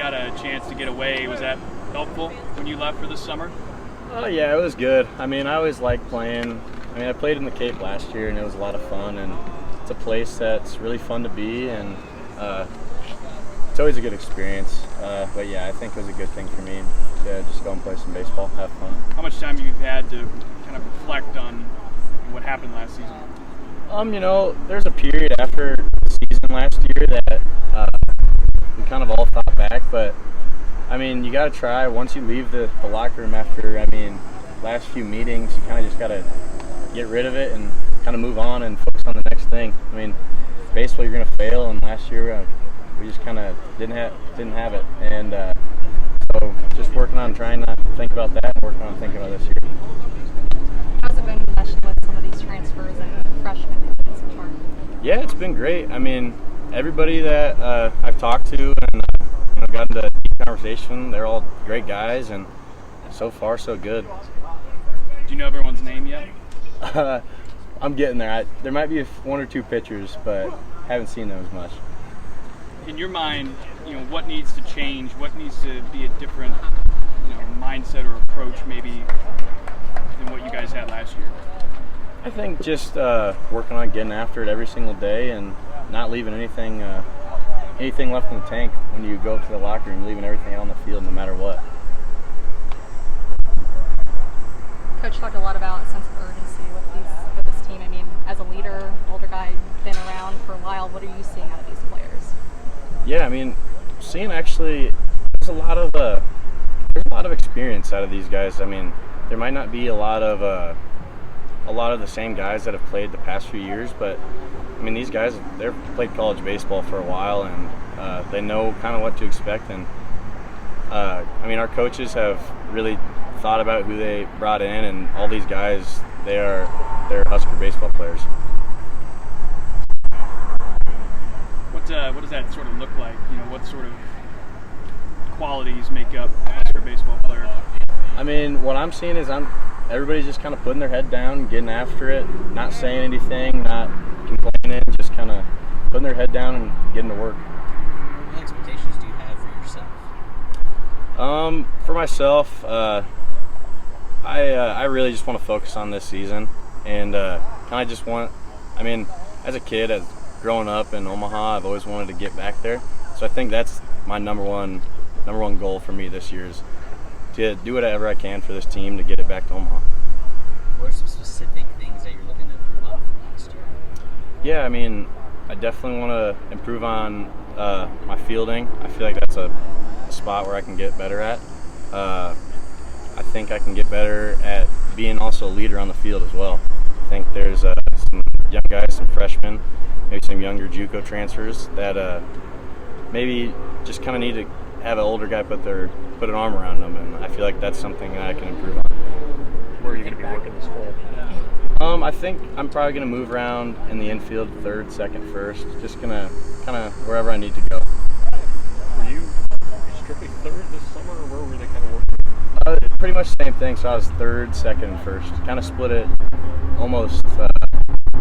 got a chance to get away. Was that helpful when you left for this summer? Yeah, it was good. I mean, I always liked playing. I mean, I played in the Cape last year, and it was a lot of fun. And it's a place that's really fun to be, and it's always a good experience. But yeah, I think it was a good thing for me to just go and play some baseball, have fun. How much time have you had to kind of reflect on what happened last season? There's a period after the season last year that we kind of all thought back, but I mean, you got to try. Once you leave the locker room after, last few meetings, you kind of just got to get rid of it and kind of move on and focus on the next thing. I mean, baseball, you're going to fail, and last year we just kind of didn't have it. And so just working on trying not to think about that and working on thinking about this year. How's it been meshing with some of these transfers and freshmen so far? Yeah, it's been great. I mean, everybody that I've talked to and got into deep conversation, they're all great guys, and so far so good. Do you know everyone's name yet? I'm getting there. There might be one or two pitchers, but haven't seen them as much. In your mind, what needs to change? What needs to be a different, mindset or approach maybe than what you guys had last year? I think just working on getting after it every single day and not leaving anything left in the tank when you go up to the locker room, leaving everything out on the field no matter what. Coach talked a lot about a sense of urgency with this team. I mean, as a leader, older guy, been around for a while, what are you seeing out of these players? Yeah, I mean, seeing actually there's a lot of experience out of these guys. I mean, there might not be a lot of the same guys that have played the past few years, but I mean, these guys, they've played college baseball for a while, and they know kind of what to expect. And our coaches have really thought about who they brought in, and all these guys, they're Husker baseball players. What does that sort of look like? What sort of qualities make up a Husker baseball player? I mean, what I'm seeing is everybody's just kind of putting their head down, getting after it, not saying anything, not complaining, just kind of putting their head down and getting to work. What expectations do you have for yourself? For myself, I really just want to focus on this season, and kind of just want. I mean, as a kid, growing up in Omaha, I've always wanted to get back there. So I think that's my number one goal for me this year is to do whatever I can for this team to get it back to Omaha. What are some specific things that you're looking to improve on from last year? Yeah, I mean, I definitely want to improve on my fielding. I feel like that's a spot where I can get better at. I think I can get better at being also a leader on the field as well. I think there's some young guys, some freshmen, maybe some younger JUCO transfers that maybe just kind of need to have an older guy put an arm around them, and I feel like that's something that I can improve on. Where are you going to be working this fall? I think I'm probably going to move around in the infield, third, second, first. Just going to kind of wherever I need to go. Were you strictly third this summer, or where were they kind of working? Pretty much the same thing. So I was third, second, and first. Kind of split it almost evenly.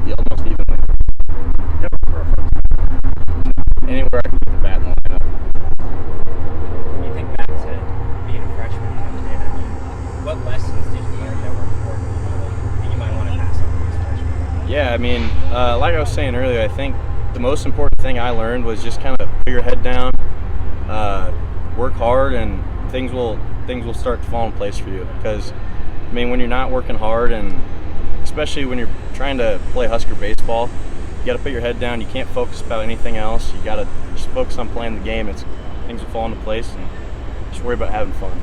You have a preference? Anywhere I can get the bat in the lineup. When you think back to being a freshman coming in, what lessons did you learn that were important that you might want to pass on to these freshmen? Yeah, I mean, like I was saying earlier, I think the most important thing I learned was just kind of put your head down, work hard, and things will start to fall in place for you. Because, I mean, when you're not working hard, and especially when you're trying to play Husker baseball, you got to put your head down. You can't focus about anything else. You got to just focus on playing the game. Things will fall into place, and just worry about having fun.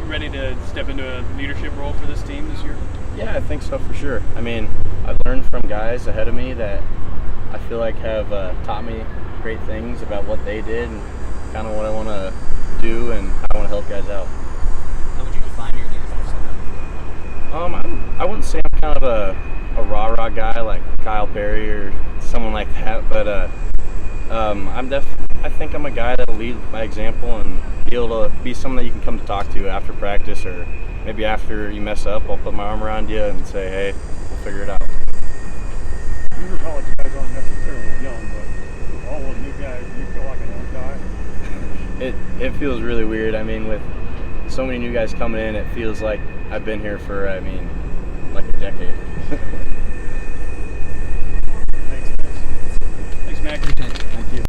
You ready to step into a leadership role for this team this year? Yeah, I think so for sure. I mean, I've learned from guys ahead of me that I feel like have taught me great things about what they did and kind of what I want to do and how I want to help guys out. How would you define your leadership style? I wouldn't say I'm kind of a rah-rah guy like Kyle Perry or someone like that, but I think I'm a guy that'll lead by example and be able to be someone that you can come to talk to after practice, or maybe after you mess up, I'll put my arm around you and say, hey, we'll figure it out. Your college guys aren't necessarily young, but all of you guys, you feel like an old guy? it feels really weird. I mean, with so many new guys coming in, it feels like I've been here for, like a decade.